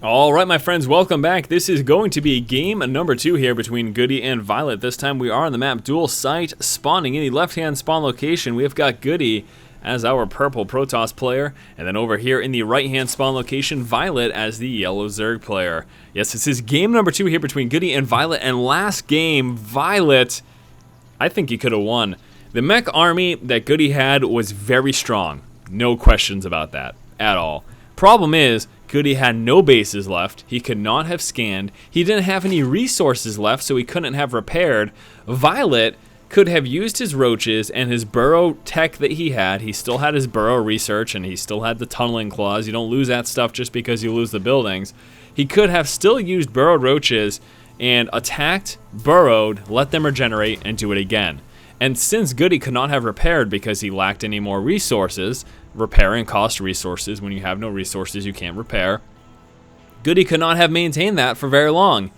Alright my friends, welcome back. This is going to be game number 2 here between GoOdy and viOLet. This time we are on the map dual site, spawning in the left-hand spawn location. We have got GoOdy as our purple Protoss player, and then over here in the right-hand spawn location, viOLet as the yellow Zerg player. Yes, this is game number 2 here between GoOdy and viOLet, and last game, viOLet, I think he could have won. The mech army that GoOdy had was very strong. No questions about that at all. Problem is, GoOdy had no bases left, he could not have scanned, he didn't have any resources left so he couldn't have repaired. viOLet could have used his roaches and his burrow tech that he still had his burrow research and he still had the tunneling claws. You don't lose that stuff just because you lose the buildings. He could have still used burrowed roaches and attacked, burrowed, let them regenerate, and do it again. And since GoOdy could not have repaired because he lacked any more resources, repairing costs resources. When you have no resources, you can't repair. GoOdy could not have maintained that for very long.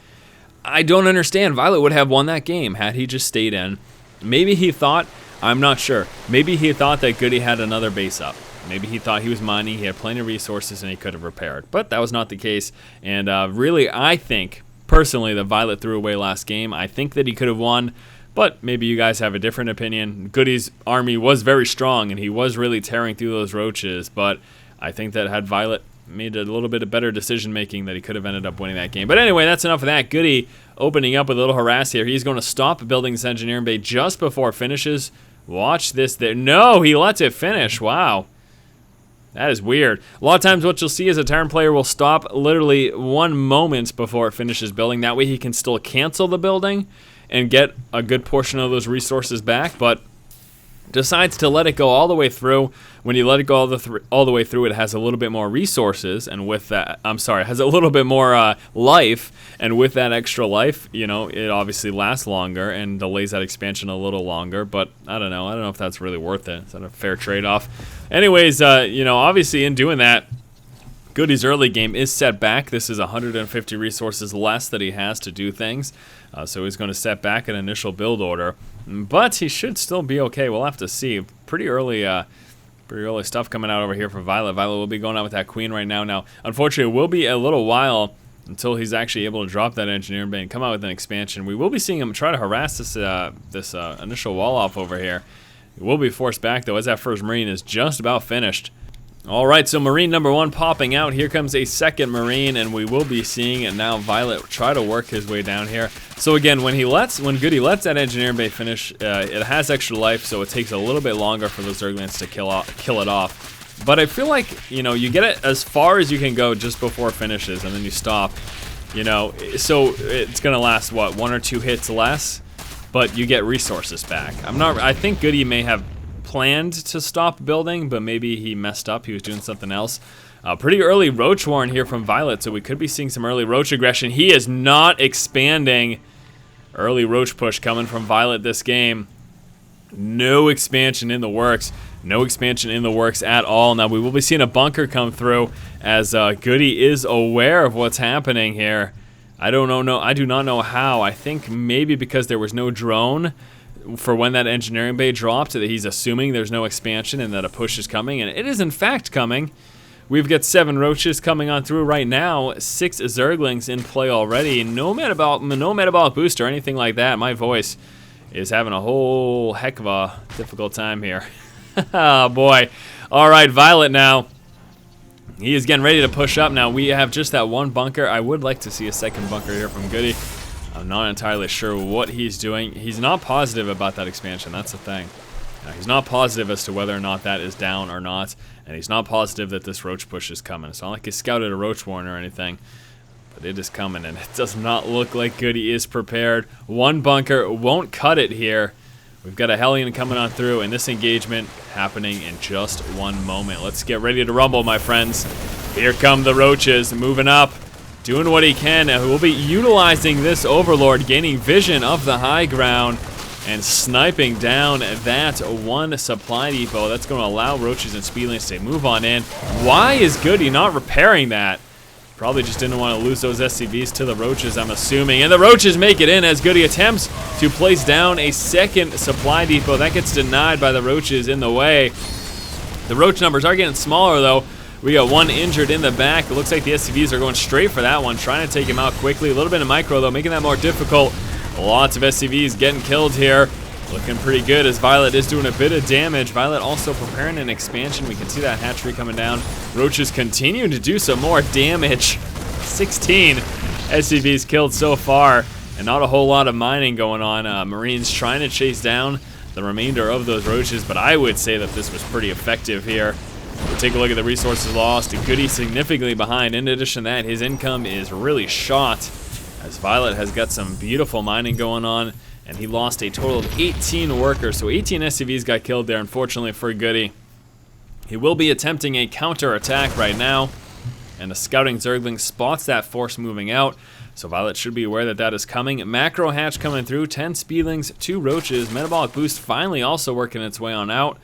I don't understand. viOLet would have won that game had he just stayed in. Maybe he thought, I'm not sure, maybe he thought that GoOdy had another base up. Maybe he thought he was mining, he had plenty of resources, and he could have repaired. But that was not the case. And really, I think, personally, that viOLet threw away last game. I think that he could have won. But maybe you guys have a different opinion. GoOdy's army was very strong, and he was really tearing through those roaches. But I think that had viOLet made a little bit of better decision-making, that he could have ended up winning that game. But anyway, that's enough of that. GoOdy opening up with a little harass here. He's going to stop building this engineering bay just before it finishes. Watch this there. No, he lets it finish. Wow. That is weird. A lot of times what you'll see is a Terran player will stop literally 1 moment before it finishes building. That way he can still cancel the building and get a good portion of those resources back, but decides to let it go all the way through. When you let it go all the way through, it has a little bit more resources, and with that, has a little bit more life, and with that extra life, you know, it obviously lasts longer and delays that expansion a little longer, but I don't know if that's really worth it. Is that a fair trade-off? Anyways, you know, obviously in doing that, GoOdy's early game is set back. This is 150 resources less that he has to do things. So he's going to set back an initial build order. But he should still be okay. We'll have to see. Pretty early stuff coming out over here from viOLet. viOLet will be going out with that queen right now. Now, unfortunately, it will be a little while until he's actually able to drop that engineering bay and come out with an expansion. We will be seeing him try to harass this initial wall off over here. He will be forced back, though, as that first Marine is just about finished. Alright, so Marine number 1 popping out. Here comes a second Marine, and we will be seeing it now. viOLet try to work his way down here. So again, when GoOdy lets that engineering bay finish, it has extra life, so it takes a little bit longer for those Zerglings to kill it off. But I feel like, you know, you get it as far as you can go just before it finishes, and then you stop. You know, so it's gonna last what, 1 or 2 hits less, but you get resources back. I think GoOdy may have planned to stop building, but maybe he messed up. He was doing something else. Pretty early roach warren here from viOLet, so we could be seeing some early roach aggression. He is not expanding. Early roach push coming from viOLet this game. No expansion in the works. No expansion in the works at all. Now we will be seeing a bunker come through as GoOdy is aware of what's happening here. I do not know how. I think maybe because there was no drone for when that engineering bay dropped, that he's assuming there's no expansion and that a push is coming, and it is in fact coming. We've got 7 roaches coming on through right now, 6 Zerglings in play already. No metabolic boost or anything like that. My voice is having a whole heck of a difficult time here. Oh boy. Alright, viOLet now. He is getting ready to push up now. We have just that 1 bunker. I would like to see a second bunker here from GoOdy. I'm not entirely sure what he's doing. He's not positive about that expansion, that's the thing. He's not positive as to whether or not that is down or not, and he's not positive that this roach push is coming. It's not like he scouted a roach warren or anything, but it is coming, and it does not look like GoOdy is prepared. 1 bunker won't cut it here. We've got a Hellion coming on through, and this engagement happening in just 1 moment. Let's get ready to rumble, my friends. Here come the roaches moving up. Doing what he can, and we'll be utilizing this Overlord, gaining vision of the high ground and sniping down that 1 supply depot. That's going to allow roaches and speedlings to move on in. Why is GoOdy not repairing that? Probably just didn't want to lose those SCVs to the roaches, I'm assuming. And the roaches make it in as GoOdy attempts to place down a second supply depot. That gets denied by the roaches in the way. The roach numbers are getting smaller, though. We got one injured in the back. It looks like the SCVs are going straight for that one, trying to take him out quickly. A little bit of micro, though, making that more difficult. Lots of SCVs getting killed here. Looking pretty good as viOLet is doing a bit of damage. viOLet also preparing an expansion. We can see that hatchery coming down. Roaches continue to do some more damage. 16 SCVs killed so far, and not a whole lot of mining going on. Marines trying to chase down the remainder of those roaches, but I would say that this was pretty effective here. We'll take a look at the resources lost. GoOdy significantly behind. In addition to that, his income is really shot as viOLet has got some beautiful mining going on, and he lost a total of 18 workers. So 18 SCVs got killed there, unfortunately for GoOdy. He will be attempting a counterattack right now, and the scouting Zergling spots that force moving out. So viOLet should be aware that that is coming. Macro hatch coming through, 10 speedlings, 2 roaches. Metabolic boost finally also working its way on out.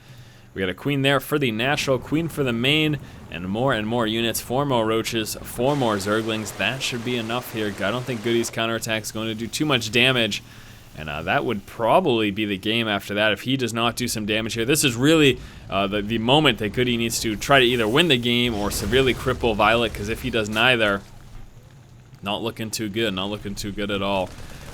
We got a queen there for the natural, queen for the main, and more units. 4 more roaches, 4 more Zerglings. That should be enough here. I don't think GoOdy's counterattack is going to do too much damage. And that would probably be the game after that if he does not do some damage here. This is really the moment that GoOdy needs to try to either win the game or severely cripple viOLet, because if he does neither, not looking too good, not looking too good at all.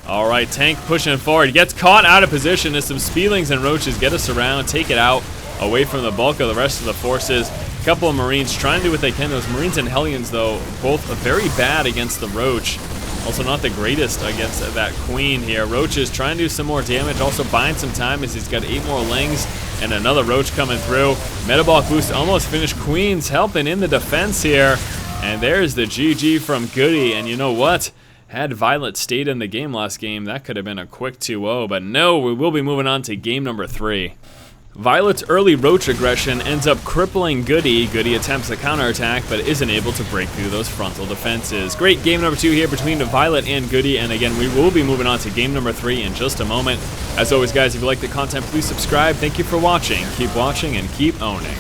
All right, tank pushing forward. He gets caught out of position as some speedlings and roaches get us around, take it out, away from the bulk of the rest of the forces. A couple of Marines trying to do what they can. Those Marines and Hellions, though, both very bad against the roach. Also not the greatest against that queen here. Roaches trying to do some more damage, also buying some time as he's got 8 more lings and another roach coming through. Metabolic boost almost finished. Queens helping in the defense here. And there's the GG from GoOdy. And you know what? Had viOLet stayed in the game last game, that could have been a quick 2-0. But no, we will be moving on to game number 3. viOLet's early roach aggression ends up crippling GoOdy. GoOdy attempts a counterattack, but isn't able to break through those frontal defenses. Great game number 2 here between viOLet and GoOdy, and again, we will be moving on to game number 3 in just a moment. As always, guys, if you like the content, please subscribe. Thank you for watching. Keep watching and keep owning.